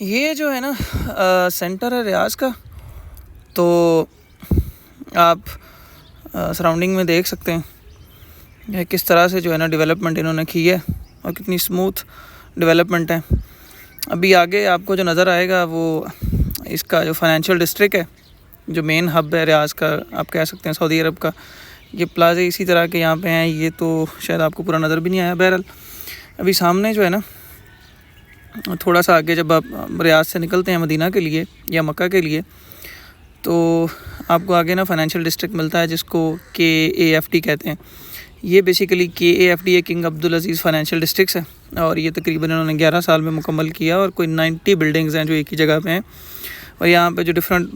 ये जो है ना सेंटर है रियाज का, तो आप सराउंडिंग में देख सकते हैं ये किस तरह से जो है ना डेवलपमेंट इन्होंने की है और कितनी स्मूथ डेवलपमेंट है। अभी आगे आपको जो नज़र आएगा वो इसका जो फाइनेंशियल डिस्ट्रिक्ट है, जो मेन हब है रियाज का, आप कह सकते हैं सऊदी अरब का। ये प्लाजे इसी तरह के यहाँ पे हैं। ये तो शायद आपको पूरा नज़र भी नहीं आया। बहरहाल अभी सामने जो है ना थोड़ा सा आगे जब आप रियाज से निकलते हैं मदीना के लिए या मक्का के लिए, तो आपको आगे ना फाइनेंशियल डिस्ट्रिक्ट मिलता है जिसको KAFD कहते हैं। ये बेसिकली KAFD है, किंग अब्दुल अज़ीज़ फाइनेंशियल डिस्ट्रिक्ट है, और ये तकरीबन इन्होंने 11 साल में मुकम्मल किया और कोई 90 बिल्डिंग्स हैं जो एक ही जगह पे हैं। और यहाँ पे जो डिफरेंट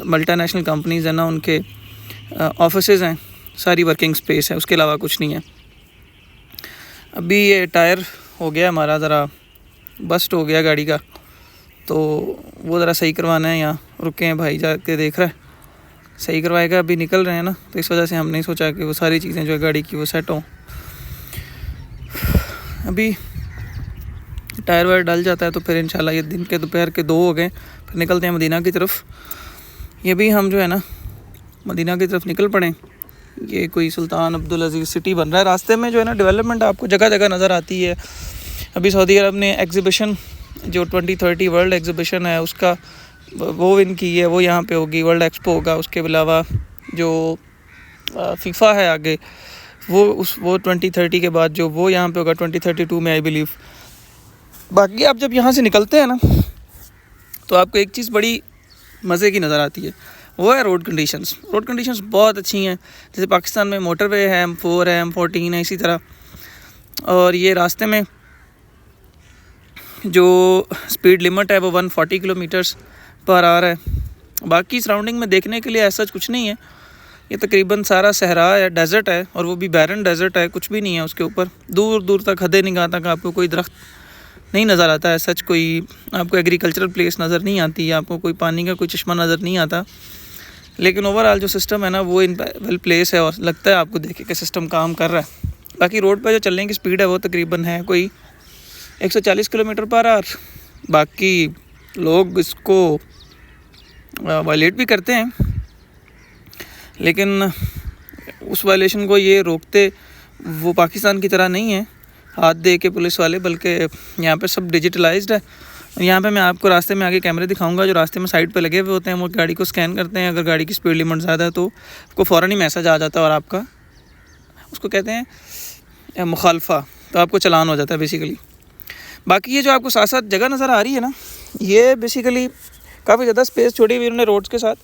मल्टीनेशनल कंपनीज़ हैं ना, उनके ऑफिसेज़ हैं, सारी वर्किंग स्पेस है, उसके अलावा कुछ नहीं है। अभी ये टायर हो गया हमारा ज़रा बस्ट हो गया गाड़ी का, तो वो ज़रा सही करवाना है। यहाँ रुके हैं भाई, जाके देख रहा है, सही करवाएगा। अभी निकल रहे हैं ना, तो इस वजह से हमने सोचा कि वो सारी चीज़ें जो है गाड़ी की वो सेट हों। अभी टायर वायर डल जाता है तो फिर इंशाल्लाह ये दिन के दोपहर के 2 हो गए, फिर निकलते हैं मदीना की तरफ। ये भी हम जो है ना मदीना की तरफ निकल पड़े। ये कोई सुल्तान अब्दुल अज़ीज़ सिटी बन रहा है। रास्ते में जो है ना डेवलपमेंट आपको जगह जगह नज़र आती है। अभी सऊदी अरब ने एग्ज़िबिशन जो 2030 वर्ल्ड एग्ज़िबिशन है उसका वो विन की है, वो यहाँ पे होगी, वर्ल्ड एक्सपो होगा। उसके अलावा जो फीफा है आगे वो 2030 के बाद जो वो यहाँ पे होगा 2032 में, आई बिलीव। बाकी आप जब यहाँ से निकलते हैं ना तो आपको एक चीज़ बड़ी मज़े की नज़र आती है, वो है रोड कंडीशंस। रोड कंडीशंस बहुत अच्छी हैं। जैसे पाकिस्तान में मोटरवे है, M4 है, M14 है, इसी तरह। और ये रास्ते में जो स्पीड लिमिट है वो 140 किलोमीटर्स पर आ रहा है। बाकी सराउंडिंग में देखने के लिए ऐसा कुछ नहीं है। ये तकरीबन सारा सहरा है, डेजर्ट है, और वो भी बैरन डेजर्ट है, कुछ भी नहीं है उसके ऊपर। दूर दूर तक हदे निगाह तक आपको कोई दरख्त नहीं नज़र आता है। सच कोई आपको एग्रीकल्चरल प्लेस नज़र नहीं आती, आपको कोई पानी का कोई चश्मा नज़र नहीं आता। लेकिन ओवरऑल जो सिस्टम है ना वो इन वेल प्लेस है, और लगता है आपको देखे कि सिस्टम काम कर रहा है। बाकी रोड पर जो चलने की स्पीड है वो तकरीबन है कोई 140 किलोमीटर पर आवर। बाकी लोग इसको वायलेट भी करते हैं, लेकिन उस वायलेशन को ये रोकते वो पाकिस्तान की तरह नहीं है हाथ दे के पुलिस वाले, बल्कि यहाँ पे सब डिजिटलाइज्ड है। यहाँ पे मैं आपको रास्ते में आगे कैमरे दिखाऊंगा जो रास्ते में साइड पे लगे हुए होते हैं। वो गाड़ी को स्कैन करते हैं, अगर गाड़ी की स्पीड लिमिट ज़्यादा है तो आपको फ़ौरन ही मैसेज आ जाता है, और आपका उसको कहते हैं मुखालफा, तो आपको चलान हो जाता है बेसिकली। बाकी ये जो आपको साथ साथ जगह नज़र आ रही है ना, ये बेसिकली काफ़ी ज़्यादा स्पेस छोड़ी हुई उन्होंने रोड्स के साथ।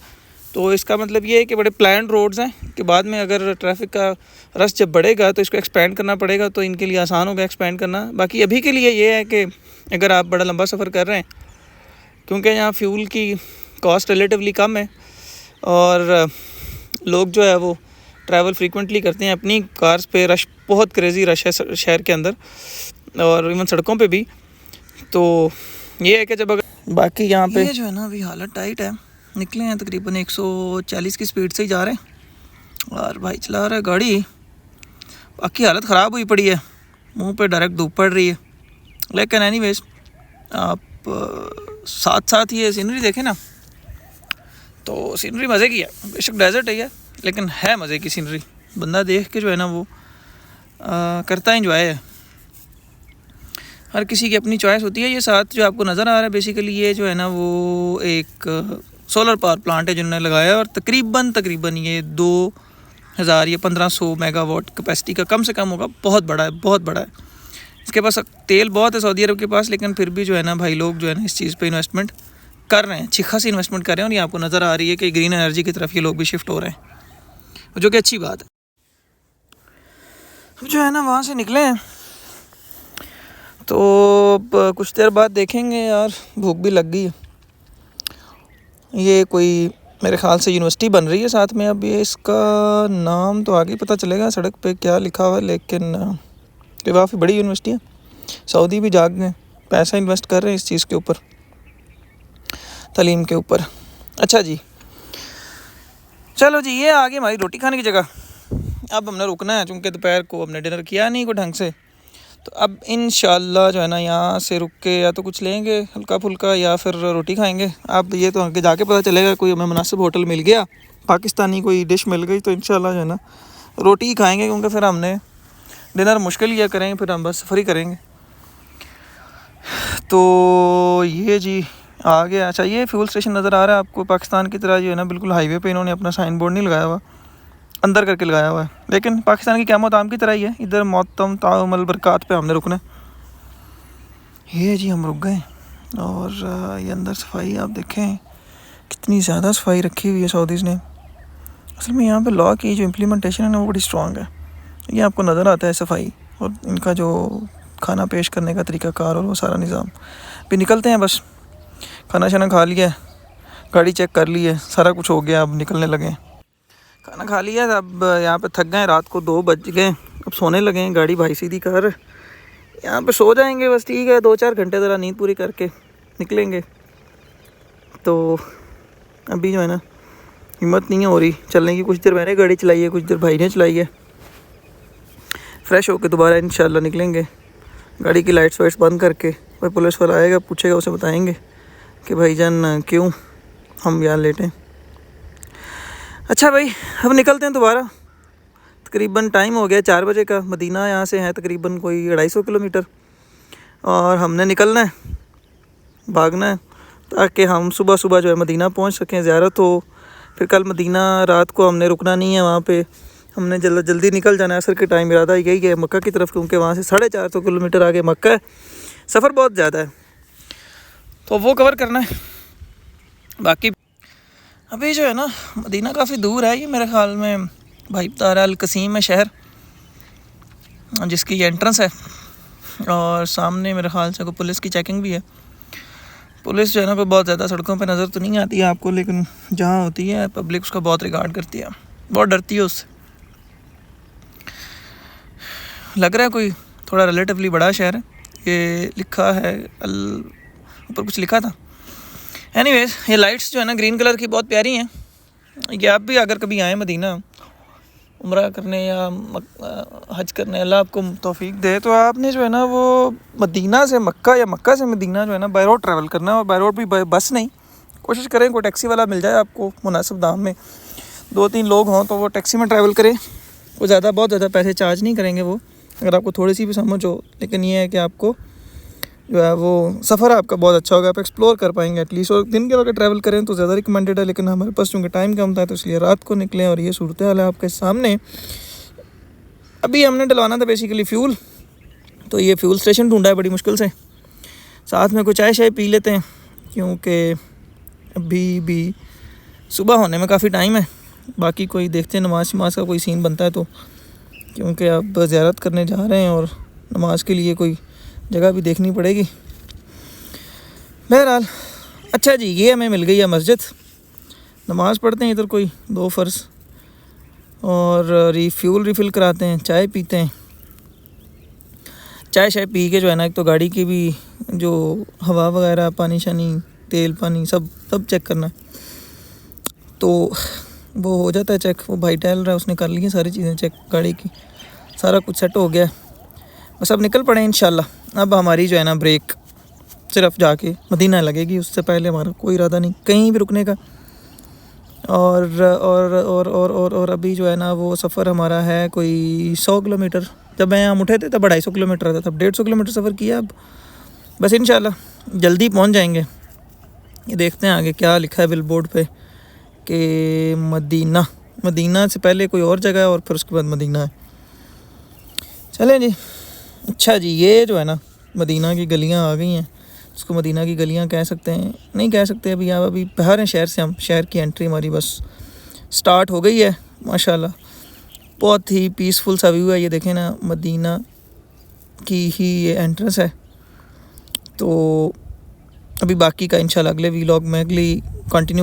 तो इसका मतलब ये है कि बड़े प्लान्ड रोड्स हैं कि बाद में अगर ट्रैफिक का रश जब बढ़ेगा तो इसको एक्सपेंड करना पड़ेगा, तो इनके लिए आसान होगा एक्सपेंड करना। बाकी अभी के लिए ये है कि अगर आप बड़ा लंबा सफ़र कर रहे हैं, क्योंकि यहाँ फ्यूल की कॉस्ट रिलेटिवली कम है और लोग जो है वो ट्रैवल फ्रीक्वेंटली करते हैं अपनी कार्स पे। रश बहुत क्रेज़ी रश है शहर के अंदर और इवन सड़कों पे भी। तो ये है कि जब अगर बाकी यहाँ पे ये जो है ना अभी हालत टाइट है, निकले हैं तकरीबन 140 की स्पीड से ही जा रहे हैं, और भाई चला रहा है गाड़ी। बाकी हालत ख़राब हुई पड़ी है, मुंह पे डायरेक्ट धूप पड़ रही है। लेकिन एनीवेज आप साथ साथ ये सीनरी देखें ना, तो सीनरी मज़े की है। बेशक डेजर्ट है ये, लेकिन है मज़े की सीनरी। बंदा देख के जो है ना वो करता इंजॉय है। हर किसी की अपनी चॉइस होती है। ये साथ जो आपको नज़र आ रहा है बेसिकली ये जो है ना वो एक सोलर पावर प्लांट है जिन्होंने लगाया है, और तकरीबन ये 2000 या 1500 मेगावाट कैपेसिटी का कम से कम होगा। बहुत बड़ा है, बहुत बड़ा है। इसके पास तेल बहुत है सऊदी अरब के पास, लेकिन फिर भी जो है ना भाई लोग जो है ना इस चीज़ पे इन्वेस्टमेंट कर रहे हैं, अच्छी खासी इन्वेस्टमेंट कर रहे हैं। और ये आपको नज़र आ रही है कि ग्रीन एनर्जी की तरफ ये लोग भी शिफ्ट हो रहे हैं, जो कि अच्छी बात है। जो है ना वहाँ से निकले हैं तो कुछ देर बाद देखेंगे। यार भूख भी लग गई है। ये कोई मेरे ख़्याल से यूनिवर्सिटी बन रही है साथ में। अब ये इसका नाम तो आगे पता चलेगा सड़क पे क्या लिखा हुआ है, लेकिन ये काफ़ी बड़ी यूनिवर्सिटी है। सऊदी भी जाग गए, पैसा इन्वेस्ट कर रहे हैं इस चीज़ के ऊपर, तालीम के ऊपर। अच्छा जी, चलो जी, ये आ गई हमारी रोटी खाने की जगह। अब हमने रुकना है, चूँकि दोपहर को हमने डिनर किया नहीं कोई ढंग से, तो अब इंशाल्लाह जो है ना यहाँ से रुक के या तो कुछ लेंगे हल्का फुल्का या फिर रोटी खाएंगे। अब ये तो आगे जाके पता चलेगा, कोई हमें मुनासिब होटल मिल गया, पाकिस्तानी कोई डिश मिल गई तो इंशाल्लाह जो है ना रोटी ही खाएंगे, क्योंकि फिर हमने डिनर मुश्किल ही करेंगे, फिर हम बस सफ़र ही करेंगे। तो ये जी आ गया। अच्छा, ये फ्यूल स्टेशन नज़र आ रहा है आपको, पाकिस्तान की तरह जो है ना बिल्कुल हाईवे पे इन्होंने अपना साइन बोर्ड नहीं लगाया हुआ, अंदर करके लगाया हुआ है, लेकिन पाकिस्तान की क़यामत आम की तरह ही है। इधर मोहतम ताउमल बरक़ात पे हमने रुकना है। ये जी हम रुक गए और ये अंदर सफाई आप देखें कितनी ज़्यादा सफाई रखी हुई है सऊदीज़ ने। असल में यहाँ पे लॉ की जो इम्प्लीमेंटेशन है ना वो बड़ी स्ट्रॉन्ग है। ये आपको नज़र आता है सफाई और इनका जो खाना पेश करने का तरीक़ाकार और वो सारा निज़ाम। भी निकलते हैं, बस खाना शाना खा लिया, गाड़ी चेक कर ली है, सारा कुछ हो गया, अब निकलने लगे। खाना खा लिया, अब यहाँ पे थक गए, रात को 2 बज गए, अब सोने लगे हैं। गाड़ी भाई सीधी कर, यहाँ पे सो जाएंगे बस, ठीक है। 2-4 घंटे ज़रा नींद पूरी करके निकलेंगे। तो अभी जो है ना हिम्मत नहीं हो रही चलने की। कुछ देर मैंने गाड़ी चलाई है, कुछ देर भाई ने चलाई है। फ्रेश होकर दोबारा इंशाल्लाह निकलेंगे, गाड़ी की लाइट्स वाइट्स बंद करके। कोई पुलिस वाला आएगा, पूछेगा, उसे बताएंगे कि भाईजान क्यों हम यहाँ लेट हैं। अच्छा भाई, अब निकलते हैं दोबारा। तकरीबन टाइम हो गया 4 बजे का। मदीना यहाँ से है तकरीबन कोई 250 किलोमीटर और हमने निकलना है, भागना है, ताकि हम सुबह सुबह जो है मदीना पहुँच सकें, ज़ियारत हो। फिर कल मदीना रात को हमने रुकना नहीं है, वहाँ पे हमने जल्दी निकल जाना है। असर के टाइम इरादा यही है मक्का की तरफ, क्योंकि वहाँ से 450 किलोमीटर आगे मक्का है। सफ़र बहुत ज़्यादा है तो वो कवर करना है। बाकी अभी जो है ना मदीना काफ़ी दूर है। ये मेरे ख्याल में भाई बता रहा अल-कसीम है शहर, जिसकी ये एंट्रेंस है, और सामने मेरे ख्याल से कोई पुलिस की चेकिंग भी है। पुलिस जो है ना कोई बहुत ज़्यादा सड़कों पे नज़र तो नहीं आती है आपको, लेकिन जहाँ होती है पब्लिक उसका बहुत रिगार्ड करती है, बहुत डरती है उससे। लग रहा है कोई थोड़ा रिलेटिवली बड़ा शहर है। ये लिखा है ऊपर कुछ लिखा था। एनीवेज, ये लाइट्स जो है ना ग्रीन कलर की बहुत प्यारी हैं। ये आप भी अगर कभी आए मदीना उम्रा करने या हज करने, अल्लाह आपको तौफीक दे, तो आपने जो है ना वो मदीना से मक्का या मक्का से मदीना जो है ना बाय रोड ट्रैवल करना है। और बाय रोड भी बस नहीं, कोशिश करें कोई टैक्सी वाला मिल जाए आपको मुनासिब दाम में, 2-3 लोग हों तो वो टैक्सी में ट्रैवल करें। वो बहुत ज़्यादा पैसे चार्ज नहीं करेंगे वो, अगर आपको थोड़ी सी भी समझ हो। लेकिन ये है कि आपको जो है वो सफ़र आपका बहुत अच्छा होगा, आप एक्सप्लोर कर पाएंगे एटलीस्ट। और दिन के वक्त ट्रैवल करें तो ज़्यादा रिकमेंडेड है, लेकिन हमारे पास चूँकि टाइम कम था तो इसलिए रात को निकलें। और ये सूरत हाल है आपके सामने। अभी हमने डलवाना था बेसिकली फ्यूल, तो ये फ्यूल स्टेशन ढूंढा है बड़ी मुश्किल से। साथ में कुछ चाय पी लेते हैं, क्योंकि अभी भी सुबह होने में काफ़ी टाइम है। बाकी कोई देखते हैं नमाज का कोई सीन बनता है तो, क्योंकि अब ज़ियारत करने जा रहे हैं और नमाज के लिए कोई जगह भी देखनी पड़ेगी। बहरहाल अच्छा जी, ये हमें मिल गई है मस्जिद। नमाज़ पढ़ते हैं इधर कोई 2 फ़र्ज़, और रिफ्यूल रिफ़िल कराते हैं, चाय पीते हैं। चाय पी के जो है ना, एक तो गाड़ी की भी जो हवा वगैरह, पानी शानी, तेल पानी सब चेक करना, तो वो हो जाता है चेक। वो भाई टहल रहा है, उसने कर ली है सारी चीज़ें चेक गाड़ी की, सारा कुछ सेट हो गया। बस अब निकल पड़े इंशाल्लाह। अब हमारी जो है ना ब्रेक सिर्फ जाके मदीना लगेगी, उससे पहले हमारा कोई इरादा नहीं कहीं भी रुकने का। और अभी जो है ना वो सफ़र हमारा है कोई 100 किलोमीटर। जब मैं यहाँ उठे थे तब 250 किलोमीटर था, तब 150 किलोमीटर सफ़र किया। अब बस इंशाल्लाह जल्दी पहुँच जाएंगे। ये देखते हैं आगे क्या लिखा है बिल बोर्ड पे कि मदीना से पहले कोई और जगह है और फिर उसके बाद मदीना है। चलें जी। अच्छा जी, ये जो है ना मदीना की गलियां आ गई हैं। उसको मदीना की गलियां कह सकते हैं, नहीं कह सकते अभी। आप अभी बाहर हैं शहर से, हम शहर की एंट्री हमारी बस स्टार्ट हो गई है माशाल्लाह। बहुत ही पीसफुल सा व्यू है। ये देखें ना, मदीना की ही ये एंट्रेंस है। तो अभी बाकी का इंशाल्लाह अगले व्लॉग में अगली कंटिन्यू